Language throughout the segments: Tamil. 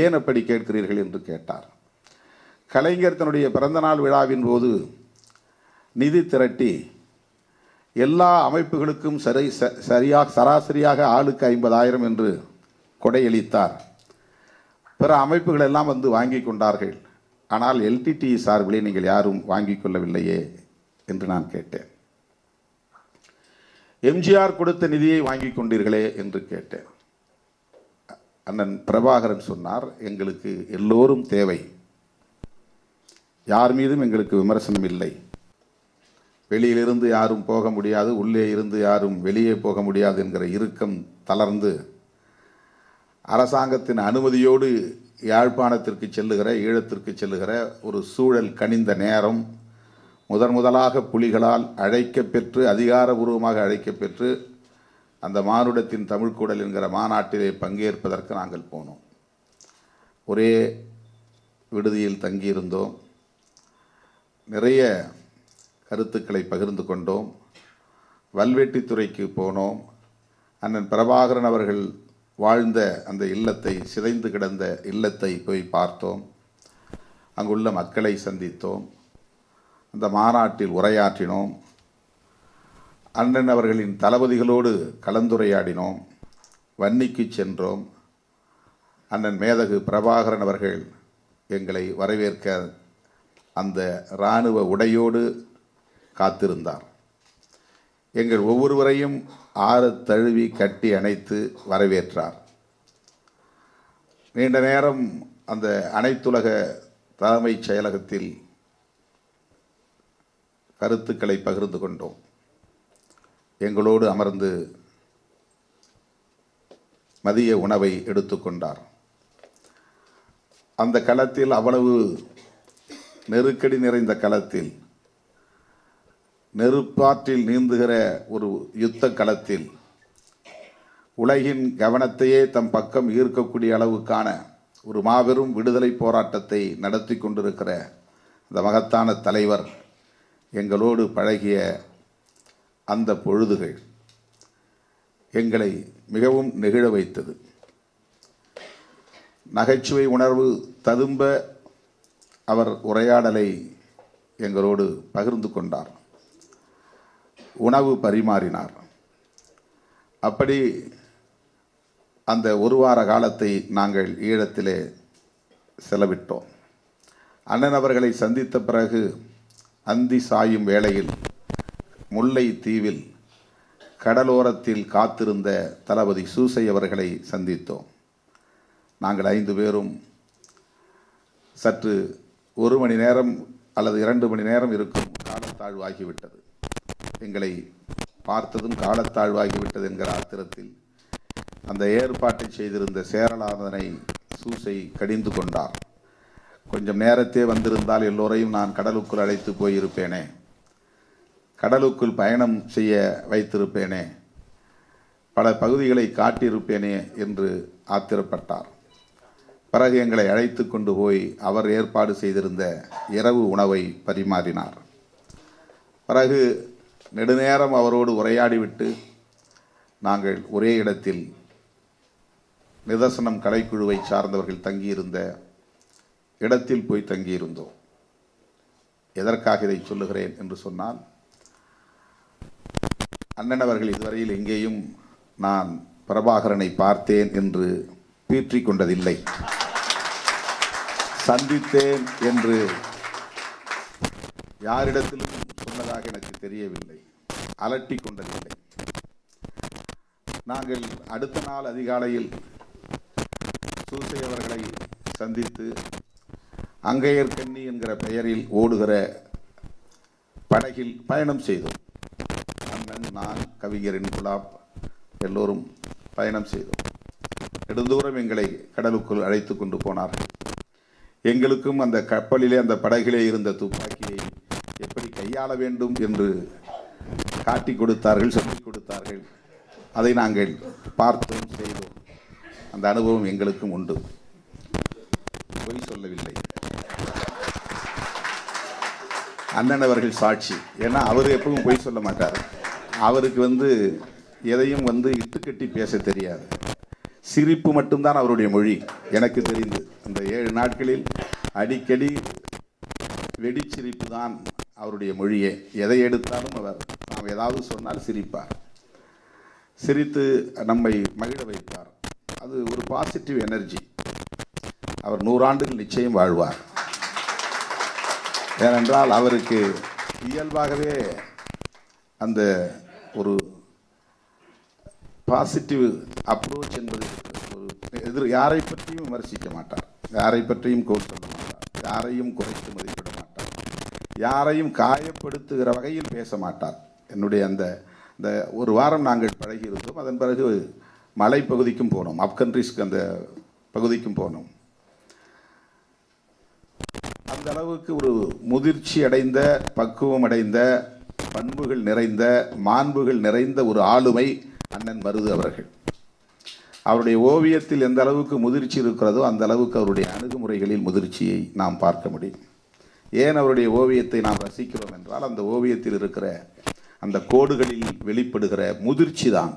ஏன் அப்படி கேட்கிறீர்கள் என்று கேட்டார். கலைஞர் தன்னுடைய பிறந்தநாள் விழாவின் போது நிதி திரட்டி எல்லா அமைப்புகளுக்கும் சராசரியாக ஆளுக்கு 50,000 என்று கொடையளித்தார். பிற அமைப்புகள் எல்லாம் வந்து வாங்கி கொண்டார்கள். ஆனால் எல்டிடி சார்பிலே நீங்கள் யாரும் வாங்கிக் கொள்ளவில்லையே என்று நான் கேட்டேன். எம்ஜிஆர் கொடுத்த நிதியை வாங்கி கொண்டீர்களே என்று கேட்டேன். அண்ணன் பிரபாகரன் சொன்னார், எங்களுக்கு எல்லோரும் தேவை, யார் மீதும் எங்களுக்கு விமர்சனம் இல்லை, வெளியிலிருந்து யாரும் போக முடியாது, உள்ளே இருந்து யாரும் வெளியே போக முடியாது என்கிற இறுக்கம் தளர்ந்து அரசாங்கத்தின் அனுமதியோடு யாழ்ப்பாணத்திற்கு செல்லுகிற, ஈழத்திற்கு செல்லுகிற ஒரு சூழல் கனிந்த நேரம் முதலாக புலிகளால் அழைக்கப்பெற்று, அதிகாரபூர்வமாக அழைக்கப்பெற்று அந்த மானுடத்தின் தமிழ்கூடல் என்கிற மாநாட்டிலே பங்கேற்பதற்கு நாங்கள் போனோம். ஒரே விடுதியில் தங்கியிருந்தோம். நிறைய கருத்துக்களை பகிர்ந்து கொண்டோம். வல்வெட்டித்துறைக்கு போனோம். அண்ணன் பிரபாகரன் அவர்கள் வாழ்ந்த அந்த இல்லத்தை, சிதைந்து கிடந்த இல்லத்தை போய் பார்த்தோம். அங்குள்ள மக்களை சந்தித்தோம். அந்த மாநாட்டில் உரையாற்றினோம். அண்ணன் அவர்களின் தளபதிகளோடு கலந்துரையாடினோம். வன்னிக்கு சென்றோம். அண்ணன் மேதகு பிரபாகரன் அவர்கள் எங்களை வரவேற்க அந்த இராணுவ உடையோடு காத்திருந்தார். எங்கள் ஒவ்வொருவரையும் ஆறு தழுவி கட்டி அணைத்து வரவேற்றார். நீண்ட நேரம் அந்த அனைத்துலக தலைமைச் செயலகத்தில் கருத்துக்களை பகிர்ந்து கொண்டோம். எங்களோடு அமர்ந்து மதிய உணவை எடுத்துக்கொண்டார். அந்த களத்தில், அவ்வளவு நெருக்கடி நிறைந்த களத்தில், நெருப்பாற்றில் நீந்துகிற ஒரு யுத்த களத்தில் உலகின் கவனத்தையே தம் பக்கம் ஈர்க்கக்கூடிய அளவுக்கான ஒரு மாபெரும் விடுதலை போராட்டத்தை நடத்தி கொண்டிருக்கிற அந்த மகத்தான தலைவர் எங்களோடு பழகிய அந்த பொழுதுகள் எங்களை மிகவும் நெகிழ வைத்தது. நகைச்சுவை உணர்வு ததும்ப அவர் உரையாடலை எங்களோடு பகிர்ந்து கொண்டார். உணவு பரிமாறினார். அப்படி அந்த ஒரு வார காலத்தை நாங்கள் ஈழத்திலே செலவிட்டோம். அண்ணன் அவர்களை சந்தித்த பிறகு அந்தி சாயும் வேளையில் முல்லை தீவில் கடலோரத்தில் காத்திருந்த தளபதி சூசை அவர்களை சந்தித்தோம். நாங்கள் 5 பேரும் சற்று 1 மணி நேரம் அல்லது 2 மணி நேரம் இருக்கும் காலத்தாழ்வாகிவிட்டது. எங்களை பார்த்ததும் காலத்தாழ்வாகிவிட்டது என்கிற ஆத்திரத்தில் அந்த ஏற்பாட்டை செய்திருந்த சேரலாதனை சூசை கடிந்து கொண்டார். கொஞ்சம் நேரத்தே வந்திருந்தால் எல்லோரையும் நான் கடலுக்குள் அழைத்து போயிருப்பேனே, கடலுக்குள் பயணம் செய்ய வைத்திருப்பேனே, பல பகுதிகளை காட்டியிருப்பேனே என்று ஆத்திரப்பட்டார். பிறகு எங்களை அழைத்து கொண்டு போய் அவர் ஏற்பாடு செய்திருந்த இரவு உணவை பரிமாறினார். பிறகு நெடுநேரம் அவரோடு உரையாடிவிட்டு நாங்கள் ஒரே இடத்தில் நிதர்சனம் கலைக்குழுவை சார்ந்தவர்கள் தங்கியிருந்த இடத்தில் போய் தங்கியிருந்தோம். எதற்காக இதை சொல்லுகிறேன் என்று சொன்னால், அண்ணன் அவர்கள் இதுவரையில் எங்கேயும் நான் பிரபாகரனை பார்த்தேன் என்று பீற்றிக் கொண்டதில்லை, சந்தித்தேன் என்று யாரிடத்திலும் சொன்னதாக எனக்கு தெரியவில்லை, அலட்டி கொண்டதில்லை. நாங்கள் அடுத்த நாள் அதிகாலையில் சூசை அவர்களை சந்தித்து அங்கையர்கண்ணி என்கிற பெயரில் ஓடுகிற படகில் பயணம் செய்தோம். அண்ணன், நான், கவிஞர் இன்குலாப் எல்லோரும் பயணம் செய்தோம். நெடுந்தூரம் எங்களை கடலுக்குள் அழைத்து கொண்டு போனார்கள். எங்களுக்கும் அந்த கப்பலிலே, அந்த படகிலே இருந்த துப்பாக்கியை எப்படி கையாள வேண்டும் என்று காட்டி கொடுத்தார்கள், சொல்லிக் கொடுத்தார்கள். அதை நாங்கள் பார்த்தோம், செய்தோம். அந்த அனுபவம் எங்களுக்கும் உண்டு. பொய் சொல்லவில்லை. அண்ணன் அவர்கள் சாட்சி. ஏன்னா அவர் எப்பவும் பொய் சொல்ல மாட்டார். அவருக்கு எதையும் இட்டுக்கட்டி பேச தெரியாது. சிரிப்பு மட்டும்தான் அவருடைய மொழி. எனக்கு தெரிந்து அந்த 7 நாட்களில் அடிக்கடி வெடிச்சிரிப்பு தான் அவருடைய மொழியே. எதை எடுத்தாலும் அவர் நாம் ஏதாவது சொன்னால் சிரிப்பார், சிரித்து நம்மை மகிழ வைப்பார். அது ஒரு பாசிட்டிவ் எனர்ஜி. அவர் 100 ஆண்டுகள் நிச்சயம் வாழ்வார். ஏனென்றால் அவருக்கு இயல்பாகவே அந்த ஒரு பாசிட்டிவ் அப்ரோச் என்பது ஒரு யாரை பற்றியும் விமர்சிக்க மாட்டார், யாரை பற்றியும் கோல் சொல்ல மாட்டார், யாரையும் குறைத்து மதிப்பிட மாட்டார், யாரையும் காயப்படுத்துகிற வகையில் பேச மாட்டார். என்னுடைய அந்த ஒரு வாரம் நாங்கள் பழகி இருந்தோம். அதன் பிறகு மலை பகுதிக்கும் போனோம், அப்கண்ட்ரிஸ்க்கு அந்த பகுதிக்கும் போனோம். அந்த அளவுக்கு ஒரு முதிர்ச்சி அடைந்த, பக்குவம் அடைந்த, பண்புகள் நிறைந்த, மாண்புகள் நிறைந்த ஒரு ஆளுமை அண்ணன் மருது அவர்கள். அவருடைய ஓவியத்தில் எந்த அளவுக்கு முதிர்ச்சி இருக்கிறதோ அந்த அளவுக்கு அவருடைய அணுகுமுறைகளில் முதிர்ச்சியை நாம் பார்க்க முடியும். ஏன் அவருடைய ஓவியத்தை நாம் ரசிக்கிறோம் என்றால், அந்த ஓவியத்தில் இருக்கிற அந்த கோடுகளில் வெளிப்படுகிற முதிர்ச்சி தான்.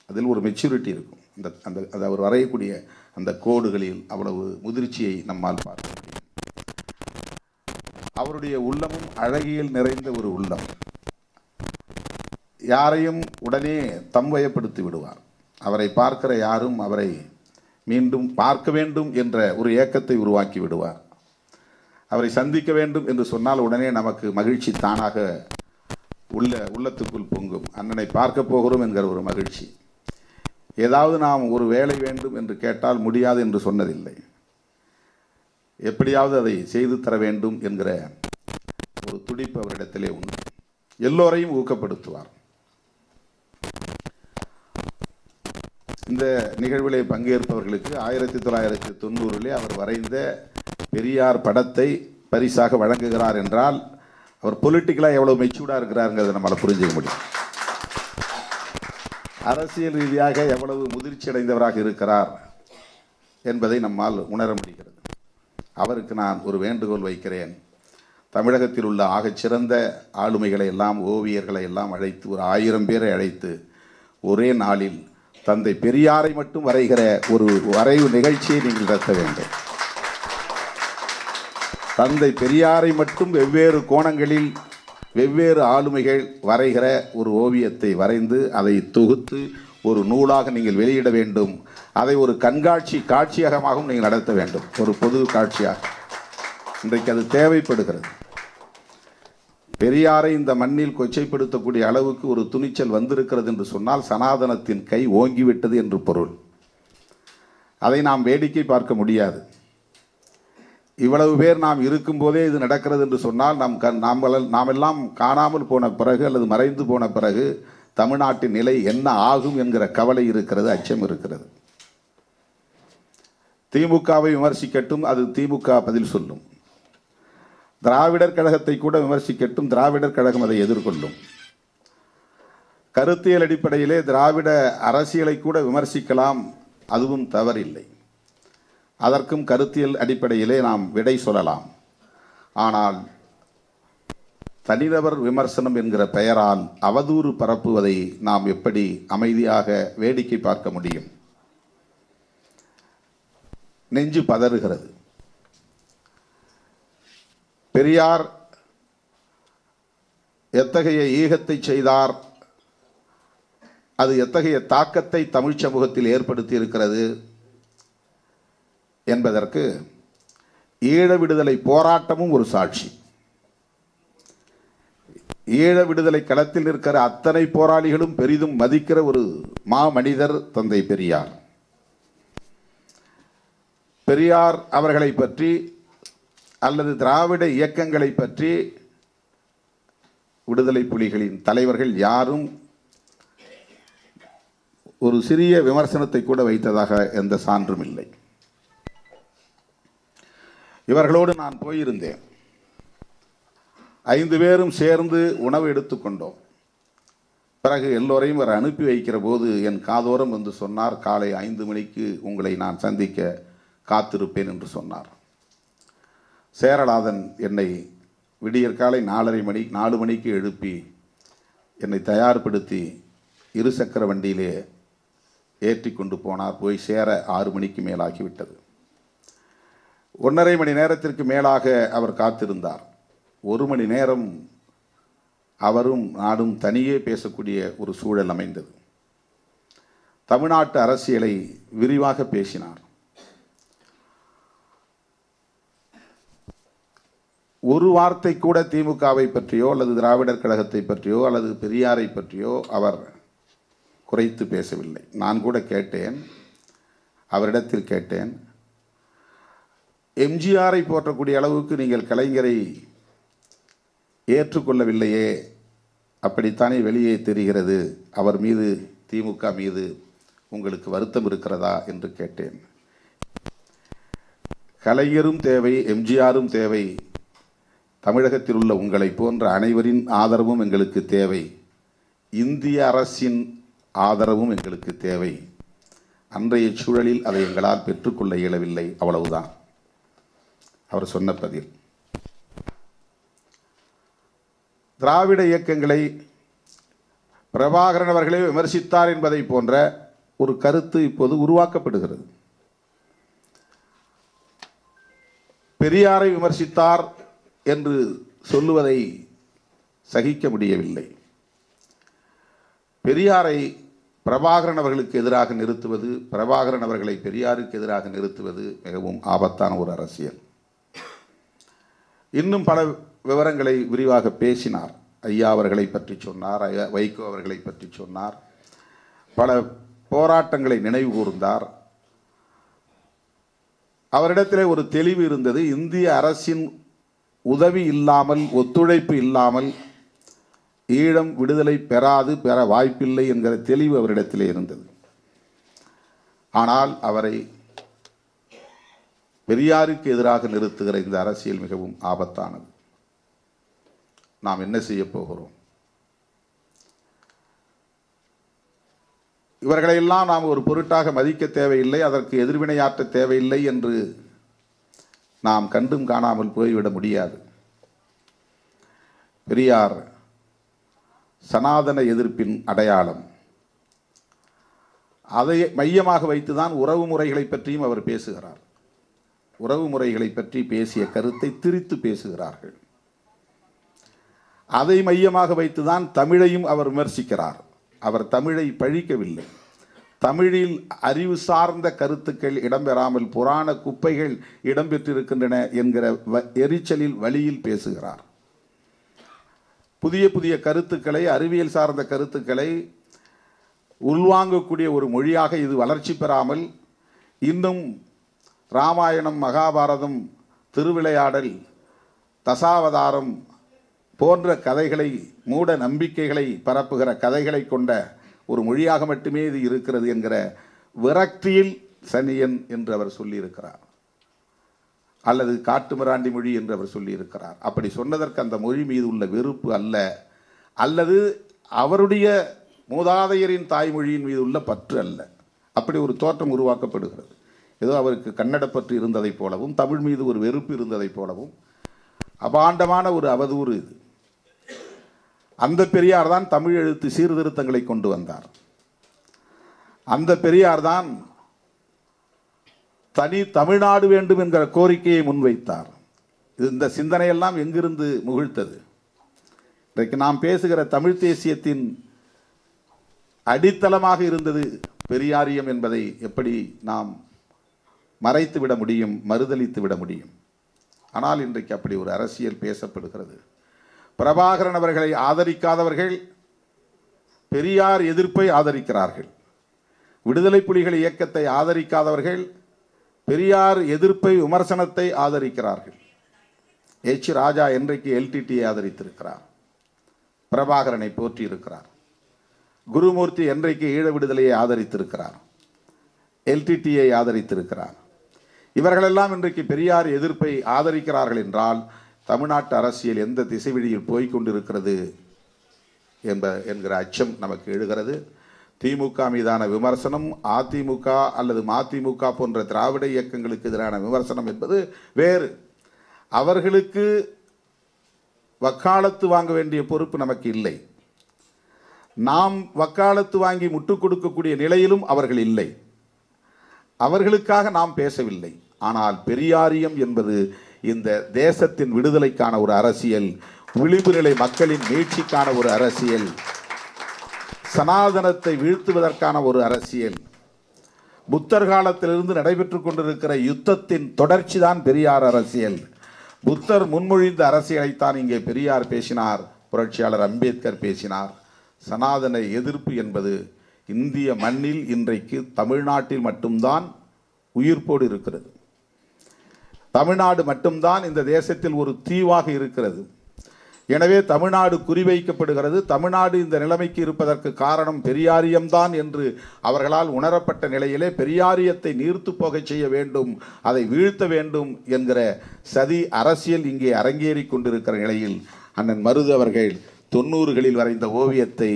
அதில் ஒரு மெச்சூரிட்டி இருக்கும். அந்த அவர் வரையக்கூடிய அந்த கோடுகளில் அவ்வளவு முதிர்ச்சியை நம்மால் பார்க்க முடியும். அவருடைய உள்ளமும் அழகியல் நிறைந்த ஒரு உள்ளம். யாரையும் உடனே தம்வயப்படுத்தி விடுவார். அவரை பார்க்கிற யாரும் அவரை மீண்டும் பார்க்க வேண்டும் என்ற ஒரு ஏக்கத்தை உருவாக்கி விடுவார். அவரை சந்திக்க வேண்டும் என்று சொன்னால் உடனே நமக்கு மகிழ்ச்சி தானாக உள்ளத்துக்குள் பொங்கும். அண்ணனை பார்க்க போகிறோம் என்கிற ஒரு மகிழ்ச்சி. ஏதாவது நாம் ஒரு வேலை வேண்டும் என்று கேட்டால் முடியாது என்று சொன்னதில்லை. எப்படியாவது அதை செய்து தர வேண்டும் என்கிற ஒரு துடிப்பு அவரிடத்திலே உண்டு. எல்லோரையும் ஊக்கப்படுத்துவார். இந்த நிகழ்விலே பங்கேற்பவர்களுக்கு 1990 அவர் வரைந்த பெரியார் படத்தை பரிசாக வழங்குகிறார் என்றால் அவர் பொலிட்டிக்கலாக எவ்வளவு மெச்சூர்டாக இருக்கிறாருங்கிறத நம்மளால் புரிஞ்சுக்க முடியும். அரசியல் ரீதியாக எவ்வளவு முதிர்ச்சி அடைந்தவராக இருக்கிறார் என்பதை நம்மால் உணர முடிகிறது. அவருக்கு நான் ஒரு வேண்டுகோள் வைக்கிறேன். தமிழகத்தில் உள்ள ஆகச்சிறந்த ஆளுமைகளை எல்லாம், ஓவியர்களை எல்லாம் அழைத்து, ஒரு 1000 பேரை அழைத்து ஒரே நாளில் தந்தை பெரியாரை மட்டும் வரைகிற ஒரு வரைவு நிகழ்ச்சியை நீங்கள் நடத்த வேண்டும். தந்தை பெரியாரை மட்டும் வெவ்வேறு கோணங்களில் வெவ்வேறு ஆளுமைகள் வரைகிற ஒரு ஓவியத்தை வரைந்து அதை தொகுத்து ஒரு நூலாக நீங்கள் வெளியிட வேண்டும். அதை ஒரு காட்சியகமாகவும் நீங்கள் நடத்த வேண்டும், ஒரு பொது காட்சியாக. இன்றைக்கு அது தேவைப்படுகிறது. பெரியாரை இந்த மண்ணில் கொச்சைப்படுத்தக்கூடிய அளவுக்கு ஒரு துணிச்சல் வந்திருக்கிறது என்று சொன்னால் சனாதனத்தின் கை ஓங்கிவிட்டது என்று பொருள். அதை நாம் வேடிக்கை பார்க்க முடியாது. இவ்வளவு பேர் நாம் இருக்கும்போதே இது நடக்கிறது என்று சொன்னால் நாம் எல்லாம் காணாமல் போன பிறகு அல்லது மறைந்து போன பிறகு தமிழ்நாட்டின் நிலை என்ன ஆகும் என்கிற கவலை இருக்கிறது, அச்சம் இருக்கிறது. திமுகவை விமர்சிக்கட்டும், அது திமுக பதில் சொல்லும். திராவிடர் கழகத்தை கூட விமர்சிக்கட்டும், திராவிடர் கழகம் அதை எதிர்கொள்ளும். கருத்தியல் அடிப்படையிலே திராவிட அரசியலை கூட விமர்சிக்கலாம், அதுவும் தவறில்லை. அதற்கும் கருத்தியல் அடிப்படையிலே நாம் விடை சொல்லலாம். ஆனால் தனிநபர் விமர்சனம் என்கிற பெயரால் அவதூறு பரப்புவதை நாம் எப்படி அமைதியாக வேடிக்கை பார்க்க முடியும்? நெஞ்சு பதறுகிறது. பெரியார் எத்தகைய ஈகத்தை செய்தார், அது எத்தகைய தாக்கத்தை தமிழ் சமூகத்தில் ஏற்படுத்தி இருக்கிறது என்பதற்கு ஈழ விடுதலை போராட்டமும் ஒரு சாட்சி. ஈழ விடுதலை களத்தில் இருக்கிற அத்தனை போராளிகளும் பெரிதும் மதிக்கிற ஒரு மாமனிதர் தந்தை பெரியார். பெரியார் அவர்களை பற்றி அல்லது திராவிட இயக்கங்களை பற்றி விடுதலை புலிகளின் தலைவர்கள் யாரும் ஒரு சிறிய விமர்சனத்தை கூட வைத்ததாக எந்த சான்றும் இல்லை. இவர்களோடு நான் போயிருந்தேன். 5 பேரும் சேர்ந்து உணவு எடுத்துக்கொண்டோம். பிறகு எல்லோரையும் அவர் அனுப்பி வைக்கிற போது என் காதோரம் வந்து சொன்னார், காலை 5 மணிக்கு உங்களை நான் சந்திக்க காத்திருப்பேன் என்று சொன்னார். சேரலாதன் என்னை விடியற்காலை 4 மணிக்கு எழுப்பி என்னை தயார்படுத்தி 2 சக்கர வண்டியிலே ஏற்றி கொண்டு போனார். போய் சேர 6 மணிக்கு மேலாகிவிட்டது. 1½ மணி நேரத்திற்கு மேலாக அவர் காத்திருந்தார். 1 மணி நேரம் அவரும் நாடும் தனியே பேசக்கூடிய ஒரு சூழல் அமைந்தது. தமிழ்நாட்டு அரசியலை விரிவாக பேசினார். ஒரு வார்த்தை கூட திமுகவை பற்றியோ அல்லது திராவிடர் கழகத்தை பற்றியோ அல்லது பெரியாரை பற்றியோ அவர் குறைத்து பேசவில்லை. நான் கூட கேட்டேன், அவரிடத்தில் கேட்டேன், எம்ஜிஆரை போற்றக்கூடிய அளவுக்கு நீங்கள் கலைஞரை ஏற்றுக்கொள்ளவில்லையே, அப்படித்தானே வெளியே தெரிகிறது, அவர் மீது திமுக மீது உங்களுக்கு வருத்தம் இருக்கிறதா என்று கேட்டேன். கலைஞரும் தேவை, எம்ஜிஆரும் தேவை, தமிழகத்தில் உள்ள உங்களை போன்ற அனைவரின் ஆதரவும் எங்களுக்கு தேவை, இந்திய அரசின் ஆதரவும் எங்களுக்கு தேவை. அன்றைய சூழலில் அதை எங்களால் பெற்றுக்கொள்ள இயலவில்லை, அவ்வளவுதான் அவர் சொன்ன பதில். திராவிட இயக்கங்களை பிரபாகரன் அவர்களே விமர்சித்தார் என்பதை போன்ற ஒரு கருத்து இப்போது உருவாக்கப்படுகிறது. பெரியாரை விமர்சித்தார் என்று சொல்லுவதை சகிக்க முடியவில்லை. பெரியாரை பிரபாகரன் அவர்களுக்கு எதிராக நிறுத்துவது, பிரபாகரன் அவர்களை பெரியாருக்கு எதிராக நிறுத்துவது மிகவும் ஆபத்தான ஒரு அரசியல். இன்னும் பல விவரங்களை விரிவாக பேசினார். ஐயா அவர்களை பற்றி சொன்னார், வைகோ அவர்களை பற்றி சொன்னார், பல போராட்டங்களை நினைவு கூர்ந்தார். அவரிடத்திலே ஒரு தெளிவு இருந்தது. இந்திய அரசின் உதவி இல்லாமல், ஒத்துழைப்பு இல்லாமல் ஈழம் விடுதலை பெற வாய்ப்பில்லை என்கிற தெளிவு அவரிடத்திலே இருந்தது. ஆனால் அவரை பெரியாருக்கு எதிராக நிறுத்துகிற இந்த அரசியல் மிகவும் ஆபத்தானது. நாம் என்ன செய்ய போகிறோம்? இவர்களையெல்லாம் நாம் ஒரு பொருட்டாக மதிக்க தேவையில்லை, அதற்கு எதிர்வினையாற்ற தேவையில்லை என்று நாம் கண்டும் காணாமல் போய்விட முடியாது. பெரியார் சனாதன எதிர்ப்பின் அடையாளம். அதை மையமாக வைத்துதான் உறவு முறைகளை பற்றியும் அவர் பேசுகிறார். உறவு முறைகளை பற்றி பேசிய கருத்தை திரித்து பேசுகிறார்கள். அதை மையமாக வைத்துதான் தமிழையும் அவர் விமர்சிக்கிறார். அவர் தமிழை பழிக்கவில்லை. தமிழில் அறிவு சார்ந்த கருத்துக்கள் இடம்பெறாமல் புராண குப்பைகள் இடம்பெற்றிருக்கின்றன என்கிற எரிச்சலில் வழியில் பேசுகிறார். புதிய புதிய கருத்துக்களை, அறிவியல் சார்ந்த கருத்துக்களை உள்வாங்கக்கூடிய ஒரு மொழியாக இது வளர்ச்சி பெறாமல் இன்னும் ராமாயணம், மகாபாரதம், திருவிளையாடல், தசாவதாரம் போன்ற கதைகளை, மூட நம்பிக்கைகளை பரப்புகிற கதைகளை கொண்ட ஒரு மொழியாக மட்டுமே இது இருக்கிறது என்கிற விரக்தியில் சனியன் என்று அவர் சொல்லியிருக்கிறார். அல்லது காட்டுமிராண்டி மொழி என்று அவர் சொல்லியிருக்கிறார். அப்படி சொன்னதற்கு அந்த மொழி மீது உள்ள வெறுப்பு அல்ல, அல்லது அவருடைய மூதாதையரின் தாய்மொழியின் மீது உள்ள பற்று அல்ல. அப்படி ஒரு தோற்றம் உருவாக்கப்படுகிறது. ஏதோ அவருக்கு கன்னட பற்று இருந்ததைப் போலவும், தமிழ் மீது ஒரு வெறுப்பு இருந்ததைப் போலவும் அபாண்டமான ஒரு அவதூறு இது. அந்த பெரியார் தான் தமிழ் எழுத்து சீர்திருத்தங்களை கொண்டு வந்தார். அந்த பெரியார் தான் தனி தமிழ்நாடு வேண்டும் என்கிற கோரிக்கையை முன்வைத்தார். இந்த சிந்தனையெல்லாம் எங்கிருந்து முகிழ்த்தது? இன்றைக்கு நாம் பேசுகிற தமிழ் தேசியத்தின் அடித்தளமாக இருந்தது பெரியாரியம் என்பதை எப்படி நாம் மறைத்து விட முடியும், மறுதலித்து விட முடியும்? ஆனால் இன்றைக்கு அப்படி ஒரு அரசியல் பேசப்படுகிறது. பிரபாகரன் அவர்களை ஆதரிக்காதவர்கள் பெரியார் எதிர்ப்பை ஆதரிக்கிறார்கள். விடுதலை புலிகள் இயக்கத்தை ஆதரிக்காதவர்கள் பெரியார் எதிர்ப்பை, விமர்சனத்தை ஆதரிக்கிறார்கள். எச் ராஜா என்றைக்கு எல்டிடியை ஆதரித்திருக்கிறார், பிரபாகரனை போற்றி இருக்கிறார். குருமூர்த்தி என்றைக்கு ஈழ விடுதலையை ஆதரித்திருக்கிறார், எல்டிடியை ஆதரித்திருக்கிறார். இவர்களெல்லாம் இன்றைக்கு பெரியார் எதிர்ப்பை ஆதரிக்கிறார்கள் என்றால் தமிழ்நாட்டு அரசியல் எந்த திசை வழியில் போய்கொண்டிருக்கிறது என்கிற அச்சம் நமக்கு எழுகிறது. திமுக மீதான விமர்சனம், அதிமுக அல்லது மதிமுக போன்ற திராவிட இயக்கங்களுக்கு எதிரான விமர்சனம் என்பது வேறு. அவர்களுக்கு வக்காலத்து வாங்க வேண்டிய பொறுப்பு நமக்கு இல்லை. நாம் வக்காலத்து வாங்கி முட்டுக் கொடுக்கக்கூடிய நிலையிலும் அவர்கள் இல்லை. அவர்களுக்காக நாம் பேசவில்லை. ஆனால் பெரியாரியம் என்பது இந்த தேசத்தின் விடுதலைக்கான ஒரு அரசியல், விளிம்பு நிலை மக்களின் மீட்சிக்கான ஒரு அரசியல், சனாதனத்தை வீழ்த்துவதற்கான ஒரு அரசியல், புத்தர் காலத்திலிருந்து நடைபெற்று கொண்டிருக்கிற யுத்தத்தின் தொடர்ச்சி தான் பெரியார் அரசியல். புத்தர் முன்மொழிந்த அரசியலைத்தான் இங்கே பெரியார் பேசினார், புரட்சியாளர் அம்பேத்கர் பேசினார். சனாதன எதிர்ப்பு என்பது இந்திய மண்ணில் இன்றைக்கு தமிழ்நாட்டில் மட்டும்தான் உயிர்ப்போடு இருக்கிறது. தமிழ்நாடு மட்டும்தான் இந்த தேசத்தில் ஒரு தீவாக இருக்கிறது. எனவே தமிழ்நாடு குறிவைக்கப்படுகிறது. தமிழ்நாடு இந்த நிலைமைக்கு இருப்பதற்கு காரணம் பெரியாரியம்தான் என்று அவர்களால் உணரப்பட்ட நிலையிலே பெரியாரியத்தை நீர்த்து போகச் செய்ய வேண்டும், அதை வீழ்த்த வேண்டும் என்கிற சதி அரசியல் இங்கே அரங்கேறி கொண்டிருக்கிற நிலையில் அண்ணன் மருது அவர்கள் 90களில் வரைந்த ஓவியத்தை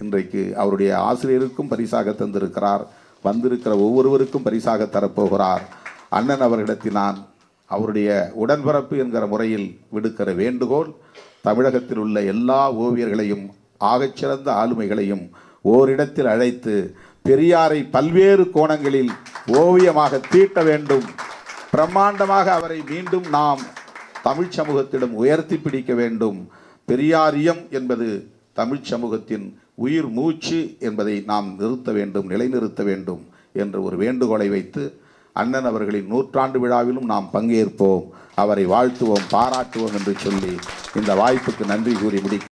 இன்றைக்கு அவருடைய ஆசிரியருக்கும் பரிசாக தந்திருக்கிறார். வந்திருக்கிற ஒவ்வொருவருக்கும் பரிசாக தரப்போகிறார். அண்ணன் அவர்களிடத்தில் நான் அவருடைய உடன்பிறப்பு என்கிற முறையில் விடுக்கிற வேண்டுகோள், தமிழகத்தில் உள்ள எல்லா ஓவியர்களையும் ஆகச்சிறந்த ஆளுமைகளையும் ஓரிடத்தில் அழைத்து பெரியாரை பல்வேறு கோணங்களில் ஓவியமாக தீட்ட வேண்டும். பிரம்மாண்டமாக அவரை மீண்டும் நாம் தமிழ் சமூகத்திடம் உயர்த்தி பிடிக்க வேண்டும். பெரியாரியம் என்பது தமிழ் சமூகத்தின் உயிர் மூச்சு என்பதை நாம் நிறுத்த வேண்டும், நிலைநிறுத்த வேண்டும் என்ற ஒரு வேண்டுகோளை வைத்து அண்ணன் அவர்களின் 100ஆண்டு விழாவிலும் நாம் பங்கேற்போம், அவரை வாழ்த்துவோம், பாராட்டுவோம் என்று சொல்லி இந்த வாய்ப்புக்கு நன்றி கூறி முடிக்கிறேன்.